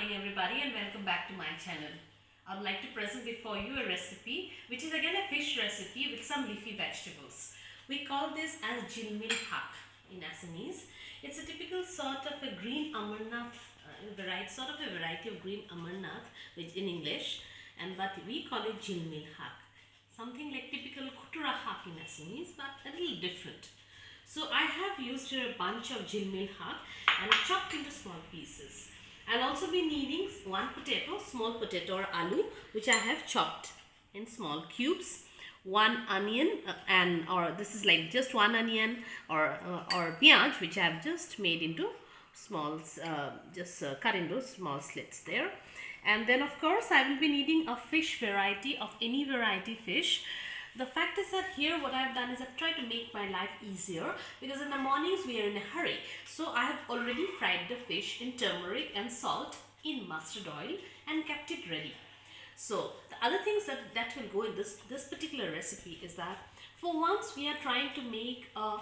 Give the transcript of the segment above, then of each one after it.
morning everybody and welcome back to my channel. I would like to present before you a recipe which is again a fish recipe with some leafy vegetables. We call this as Jhilmil in Assamese. It's a typical sort of a green amarnath, variety of green amarnath which in English, but we call it Jhilmil. Something like typical kutura in Assamese but a little different. So I have used here a bunch of Jhilmil and chopped into small pieces. I'll also be needing one potato, small potato or aloo, which I have chopped in small cubes. One onion or this is like just one onion or piyaj, which I have just made into small, cut into small slits there. And then of course I will be needing a fish variety of any variety fish. The fact is that here what I have done is I've tried to make my life easier because in the mornings we are in a hurry. So I have already fried the fish in turmeric and salt in mustard oil and kept it ready. So the other things that will go in this particular recipe is that for once we are trying to make a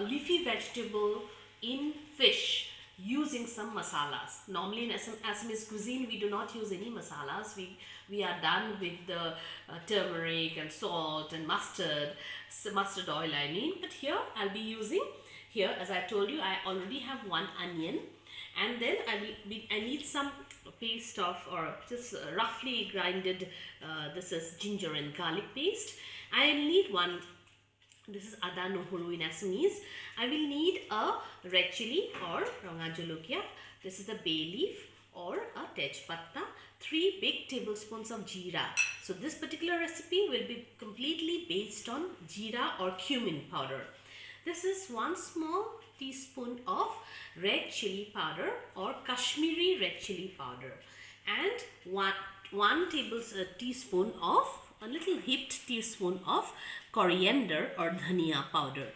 leafy vegetable in fish using some masalas. Normally in Assamese cuisine we do not use any masalas. We are done with the turmeric and salt and mustard oil I mean. But here I'll be using, here as I told you, I already have one onion, and then I need some paste of, or just roughly grinded, this is ginger and garlic paste. I need one. This is ada nohuru in Assamese. I will need a red chili or ranga jolokia. This is a bay leaf or a tej patta. 3 big tablespoons of jeera. So this particular recipe will be completely based on jeera or cumin powder. This is 1 small teaspoon of red chili powder or Kashmiri red chili powder, and one teaspoon of, a little heaped teaspoon of coriander or dhania powder.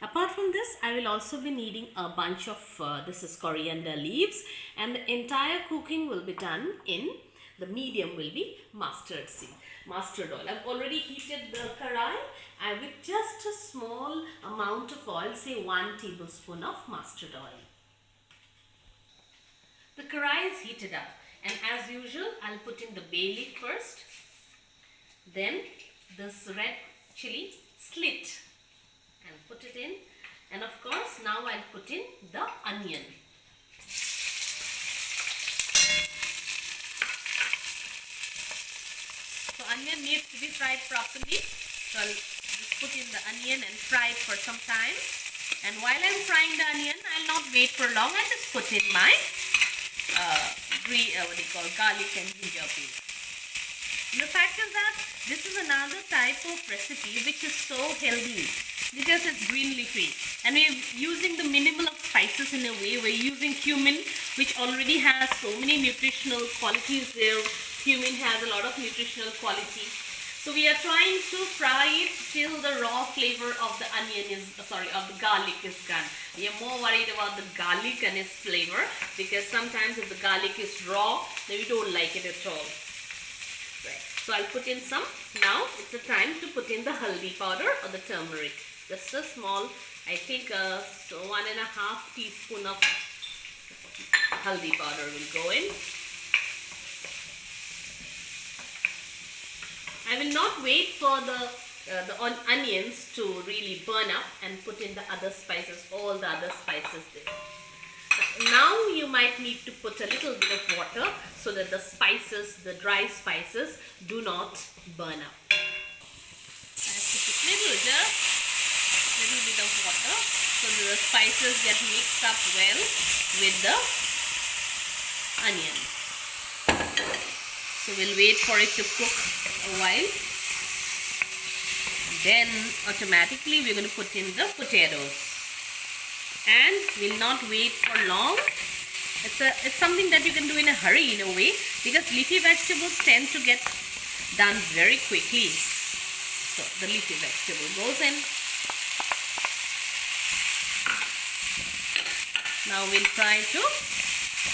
Apart from this, I will also be needing a bunch of, this is coriander leaves, and the entire cooking will be done in, the medium will be mustard oil. I've already heated the karai with just a small amount of oil, say 1 tablespoon of mustard oil. The karai is heated up, and as usual, I'll put in the bay leaf first. Then this red chili slit and put it in, and of course now I'll put in the onion. So onion needs to be fried properly, so I'll just put in the onion and fry it for some time. And while I'm frying the onion, I'll not wait for long. I just put in my garlic and ginger paste. The fact is that this is another type of recipe which is so healthy because it's green leafy, and we're using the minimal of spices in a way. We're using cumin, which already has so many nutritional qualities there. Cumin has a lot of nutritional quality. So we are trying to fry it till the raw flavor of the onion is, of the garlic is gone. We are more worried about the garlic and its flavor because sometimes if the garlic is raw, then we don't like it at all. Right. So I'll put in some. Now it's the time to put in the haldi powder or the turmeric. Just a small, I think so 1.5 teaspoon of haldi powder will go in. I will not wait for the onions to really burn up and put in the other spices, all the other spices there. Now you might need to put a little bit of water so that the spices, the dry spices, do not burn up. I have to put little bit of water so that the spices get mixed up well with the onion. So we'll wait for it to cook a while. Then automatically we're going to put in the potatoes. And we'll not wait for long. It's something that you can do in a hurry in a way, because leafy vegetables tend to get done very quickly. So the leafy vegetable goes in. Now we'll try to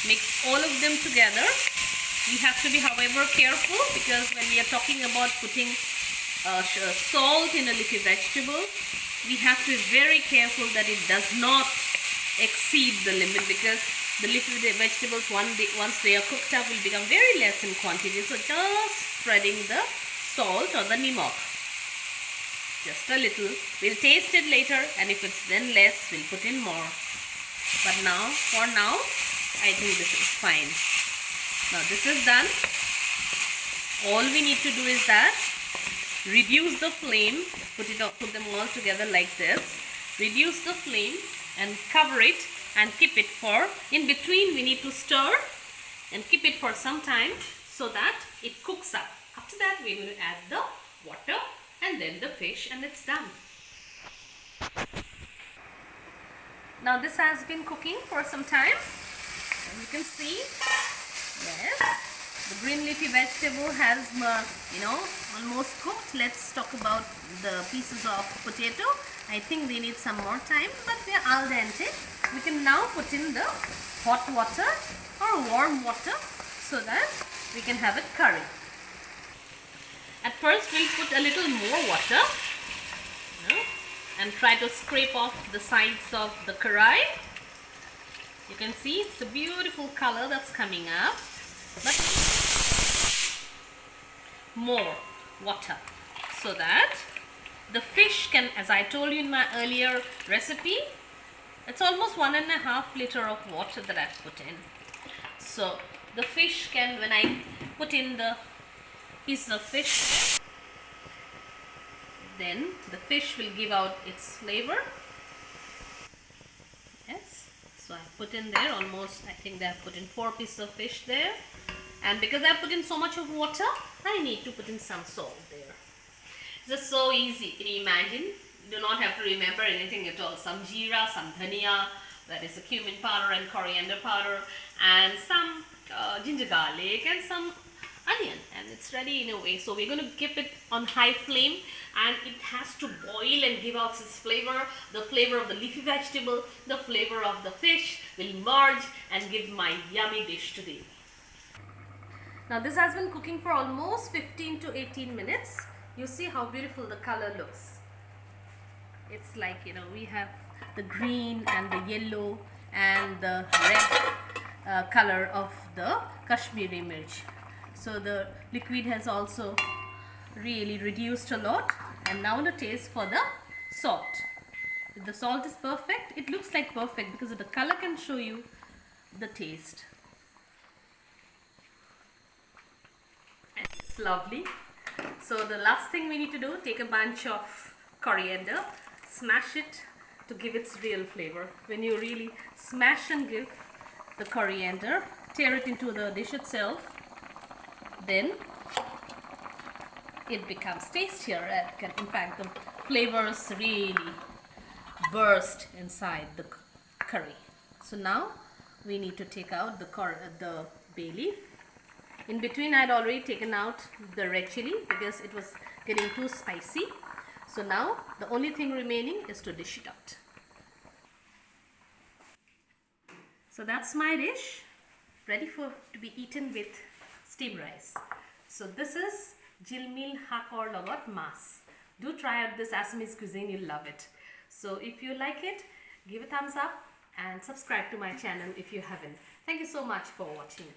mix all of them together. We have to be, however, careful because when we are talking about putting salt in a leafy vegetable, we have to be very careful that it does not exceed the limit, because the leafy vegetables, once they are cooked up, will become very less in quantity. So just spreading the salt or the nimok. Just a little. We'll taste it later, and if it's then less, we'll put in more. But now, for now, I think this is fine. Now this is done. All we need to do is that reduce the flame, put them all together like this. Reduce the flame and cover it and keep it for, in between we need to stir and keep it for some time so that it cooks up. After that we will add the water and then the fish, and it's done. Now this has been cooking for some time. As you can see, yes, the green leafy vegetable has almost cooked. Let's talk about the pieces of potato. I think they need some more time, but they are al dente. We can now put in the hot water or warm water so that we can have it curry. At first we'll put a little more water and try to scrape off the sides of the karai. You can see it's a beautiful color that's coming up, but more water so that the fish can, as I told you in my earlier recipe, it's almost 1.5 liters of water that I've put in. So the fish can, when I put in the piece of fish, then the fish will give out its flavor. Yes, so I put in there almost, I think I put in 4 pieces of fish there, and because I put in so much of water, I need to put in some salt there. It's so easy. Can you imagine? You do not have to remember anything at all. Some jeera, some dhania, that is a cumin powder and coriander powder, and some ginger garlic and some onion, and it's ready in a way. So we're going to keep it on high flame, and it has to boil and give out its flavor. The flavor of the leafy vegetable, the flavor of the fish will merge and give my yummy dish today. Now this has been cooking for almost 15 to 18 minutes. You see how beautiful the color looks. It's like, we have the green and the yellow and the red color of the Kashmiri mirch. So the liquid has also really reduced a lot. And now the taste for the salt. If the salt is perfect, it looks like perfect because the color can show you the taste. And it's lovely. So the last thing we need to do, take a bunch of coriander, smash it to give its real flavor. When you really smash and give the coriander, tear it into the dish itself, then it becomes tastier. In fact, the flavors really burst inside the curry. So now we need to take out the bay leaf. In between, I had already taken out the red chili because it was getting too spicy. So now the only thing remaining is to dish it out. So that's my dish, ready to be eaten with steamed rice. So this is Jhilmil Xaakor Logot Maas. Do try out this Assamese cuisine, you'll love it. So if you like it, give a thumbs up and subscribe to my channel if you haven't. Thank you so much for watching.